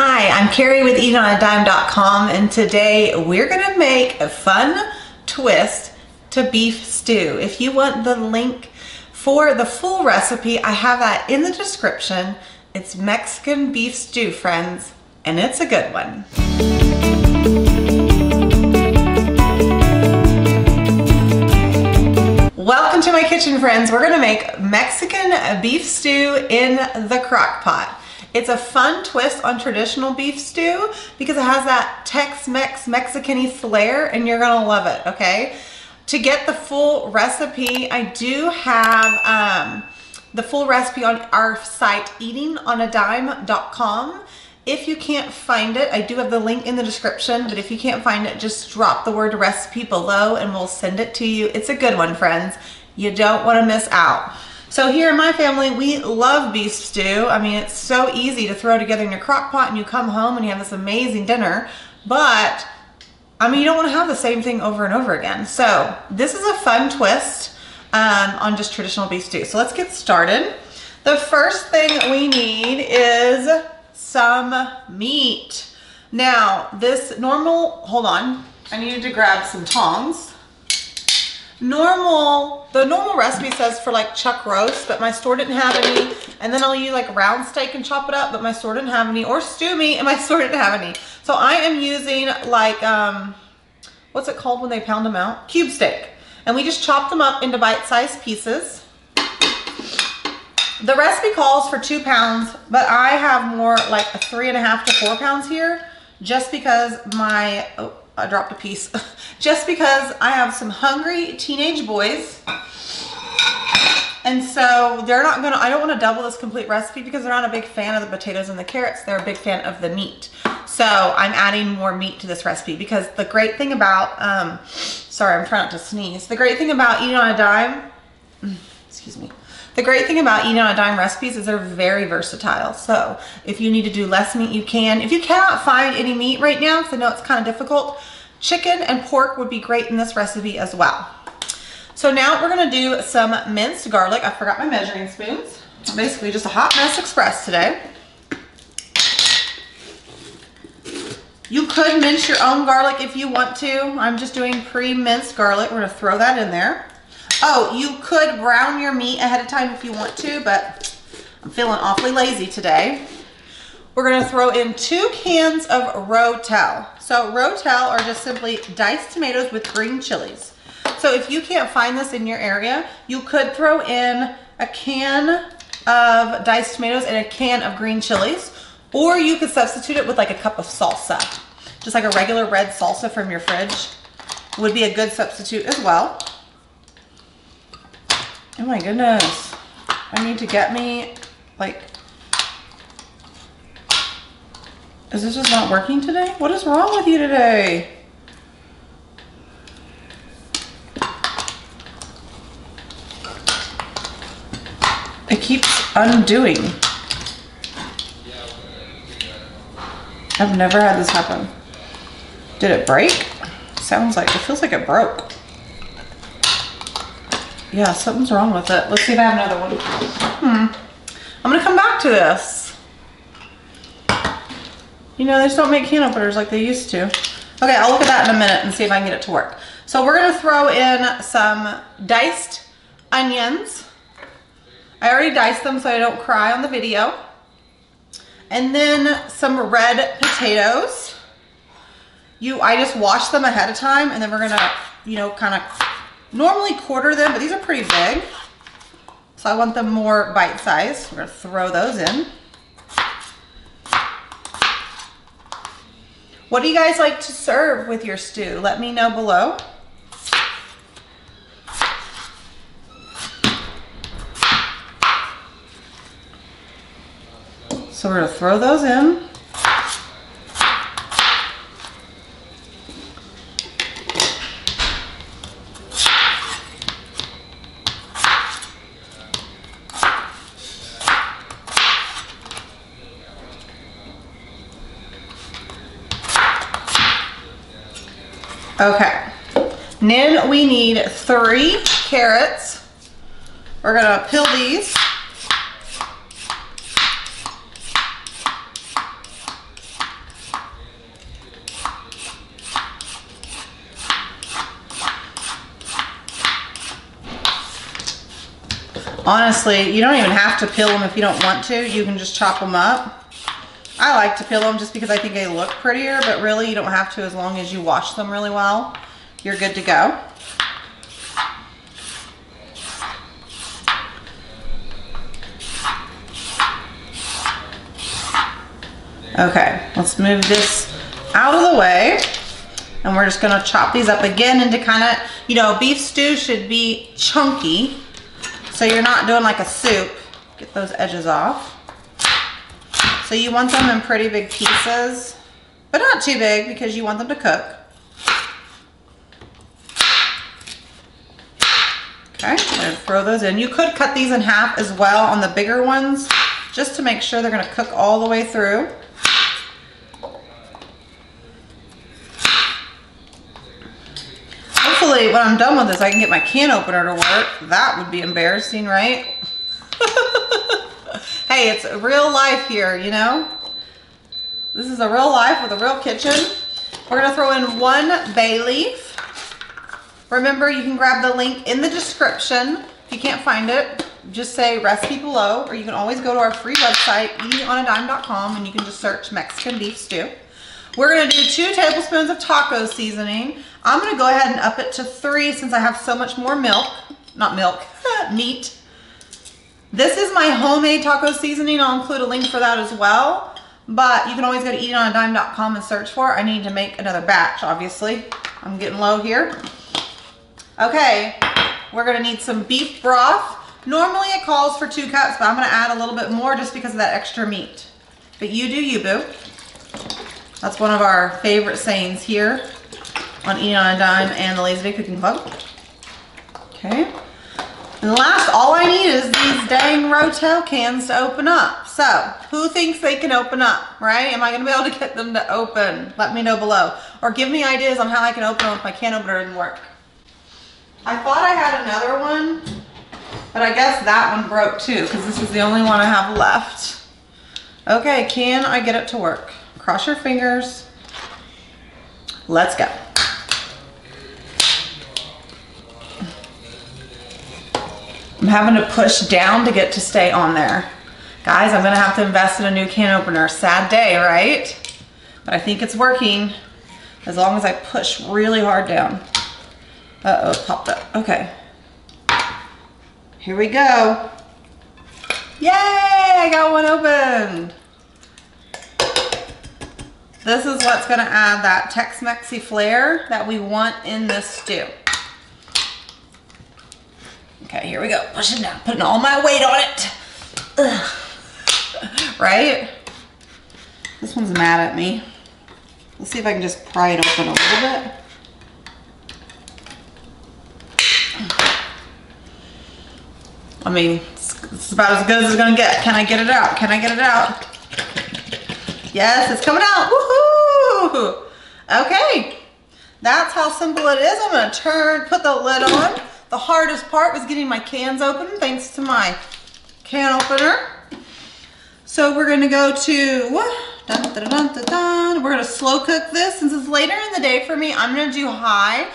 Hi, I'm Carrie with eatonadime.com, and today we're gonna make a fun twist to beef stew. If you want the link for the full recipe, I have that in the description. It's Mexican beef stew, friends, and it's a good one. Welcome to my kitchen, friends. We're gonna make Mexican beef stew in the crock pot. It's a fun twist on traditional beef stew because it has that Tex-Mex Mexican-y flair, and you're gonna love it, okay? To get the full recipe, I do have the full recipe on our site, eatonadime.com. If you can't find it, I do have the link in the description, but if you can't find it, just drop the word recipe below and we'll send it to you. It's a good one, friends. You don't wanna miss out. So here in my family, we love beef stew. I mean, it's so easy to throw together in your crock pot and you come home and you have this amazing dinner, but I mean, you don't want to have the same thing over and over again. So this is a fun twist on just traditional beef stew. So let's get started. The first thing we need is some meat. Now this hold on, I needed to grab some tongs. The normal recipe says for like chuck roast, but my store didn't have any. And then I'll use like round steak and chop it up, but my store didn't have any, or stew meat, and my store didn't have any. So I am using like, what's it called when they pound them out? Cube steak. And we just chop them up into bite-sized pieces. The recipe calls for 2 pounds, but I have more like 3.5 to 4 pounds here, just because I dropped a piece. Just because I have some hungry teenage boys. And so I don't want to double this complete recipe because they're not a big fan of the potatoes and the carrots. They're a big fan of the meat. So I'm adding more meat to this recipe because the great thing about, sorry, I'm trying not to sneeze. The great thing about eating on a dime, excuse me. The great thing about eating on a dime recipes is they're very versatile. So if you need to do less meat, you can. If you cannot find any meat right now, because I know it's kind of difficult, chicken and pork would be great in this recipe as well. So now we're gonna do some minced garlic. I forgot my measuring spoons. Basically just a hot mess express today. You could mince your own garlic if you want to. I'm just doing pre-minced garlic. We're gonna throw that in there. Oh, you could brown your meat ahead of time if you want to, but I'm feeling awfully lazy today. We're gonna throw in 2 cans of Rotel. So Rotel are just simply diced tomatoes with green chilies. So if you can't find this in your area, you could throw in a can of diced tomatoes and a can of green chilies, or you could substitute it with like a cup of salsa. Just like a regular red salsa from your fridge would be a good substitute as well. Oh my goodness. I need to get me like, is this just not working today? What is wrong with you today? It keeps undoing. I've never had this happen. Did it break? It feels like it broke. Yeah, something's wrong with it. Let's see if I have another one. I'm gonna come back to this. You know, they just don't make can openers like they used to. Okay, I'll look at that in a minute and see if I can get it to work. So we're gonna throw in some diced onions. I already diced them so I don't cry on the video. And then some red potatoes. I just wash them ahead of time, and then we're gonna, you know, kind of normally quarter them, but these are pretty big. So I want them more bite-sized. We're gonna throw those in. What do you guys like to serve with your stew? Let me know below. So we're gonna throw those in. Okay, then we need 3 carrots. We're gonna peel these. Honestly, you don't even have to peel them if you don't want to. You can just chop them up. I like to peel them just because I think they look prettier, but really you don't have to as long as you wash them really well. You're good to go. Okay, let's move this out of the way. And we're just gonna chop these up again into kind of, you know, beef stew should be chunky. So you're not doing like a soup. Get those edges off. So you want them in pretty big pieces, but not too big because you want them to cook. Okay, I'm gonna throw those in. You could cut these in half as well on the bigger ones, just to make sure they're gonna cook all the way through. Hopefully when I'm done with this, I can get my can opener to work. That would be embarrassing, right? Hey, it's real life here, you know? This is a real life with a real kitchen. We're gonna throw in 1 bay leaf. Remember, you can grab the link in the description. If you can't find it, just say recipe below, or you can always go to our free website, eatingonadime.com, and you can just search Mexican beef stew. We're gonna do 2 tablespoons of taco seasoning. I'm gonna go ahead and up it to 3 since I have so much more meat. This is my homemade taco seasoning. I'll include a link for that as well. But you can always go to eatingonadime.com and search for it. I need to make another batch, obviously. I'm getting low here. Okay, we're gonna need some beef broth. Normally it calls for 2 cups, but I'm gonna add a little bit more just because of that extra meat. But you do you, boo. That's one of our favorite sayings here on Eating on a Dime and the Lazy Day Cooking Club. Okay. And last, all I need is these dang Rotel cans to open up. So, who thinks they can open up, right? Am I gonna be able to get them to open? Let me know below. Or give me ideas on how I can open them if my can opener didn't work. I thought I had another one, but I guess that one broke too, because this is the only one I have left. Okay, can I get it to work? Cross your fingers. Let's go. I'm having to push down to get to stay on there. Guys, I'm gonna have to invest in a new can opener. Sad day, right? But I think it's working as long as I push really hard down. Uh-oh, it popped up. Okay. Here we go. Yay, I got one open. This is what's gonna add that Tex-Mexy flair that we want in this stew. Okay, here we go. Pushing down, putting all my weight on it. Ugh. Right? This one's mad at me. Let's see if I can just pry it open a little bit. I mean, it's about as good as it's gonna get. Can I get it out? Can I get it out? Yes, it's coming out. Woohoo! Okay, that's how simple it is. I'm gonna put the lid on. The hardest part was getting my cans open, thanks to my can opener. So we're gonna go to, dun, dun, dun, dun, dun. We're gonna slow cook this. Since it's later in the day for me, I'm gonna do high,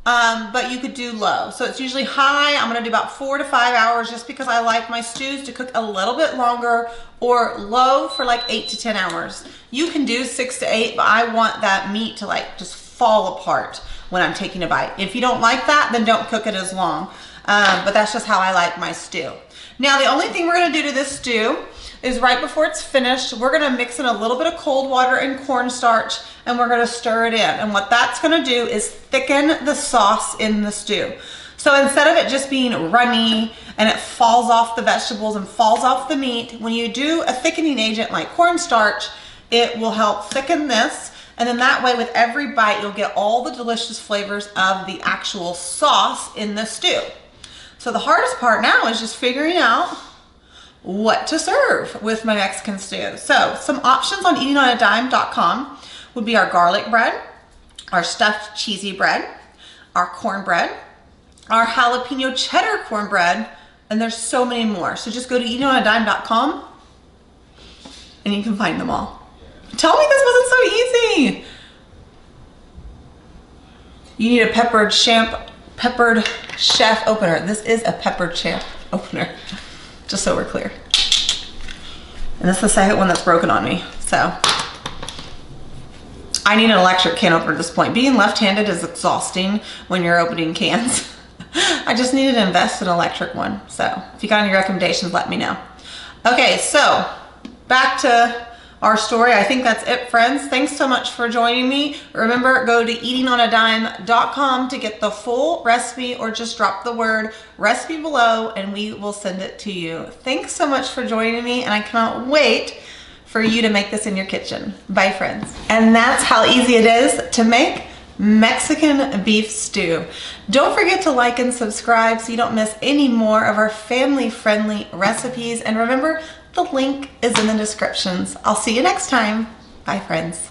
but you could do low. So it's usually high. I'm gonna do about 4 to 5 hours just because I like my stews to cook a little bit longer, or low for like 8 to 10 hours. You can do 6 to 8, but I want that meat to like just fall apart when I'm taking a bite. If you don't like that, then don't cook it as long. But that's just how I like my stew. Now, the only thing we're gonna do to this stew is right before it's finished, we're gonna mix in a little bit of cold water and cornstarch, and we're gonna stir it in. And what that's gonna do is thicken the sauce in the stew. So instead of it just being runny and it falls off the vegetables and falls off the meat, when you do a thickening agent like cornstarch, it will help thicken this. And then that way, with every bite, you'll get all the delicious flavors of the actual sauce in the stew. So the hardest part now is just figuring out what to serve with my Mexican stew. So some options on eatingonadime.com would be our garlic bread, our stuffed cheesy bread, our cornbread, our jalapeno cheddar cornbread, and there's so many more. So just go to eatingonadime.com and you can find them all. Tell me this wasn't so easy. You need a peppered chef opener. This is a peppered chef opener, just so we're clear. And this is the second one that's broken on me, so. I need an electric can opener at this point. Being left-handed is exhausting when you're opening cans. I just needed to invest in an electric one. So if you got any recommendations, let me know. Okay, so back to our story. I think that's it, friends. Thanks so much for joining me. Remember, go to eatingonadime.com to get the full recipe, or just drop the word recipe below and we will send it to you. Thanks so much for joining me, and I cannot wait for you to make this in your kitchen. Bye, friends. And that's how easy it is to make Mexican beef stew. Don't forget to like and subscribe so you don't miss any more of our family-friendly recipes. And remember, the link is in the descriptions. I'll see you next time. Bye, friends.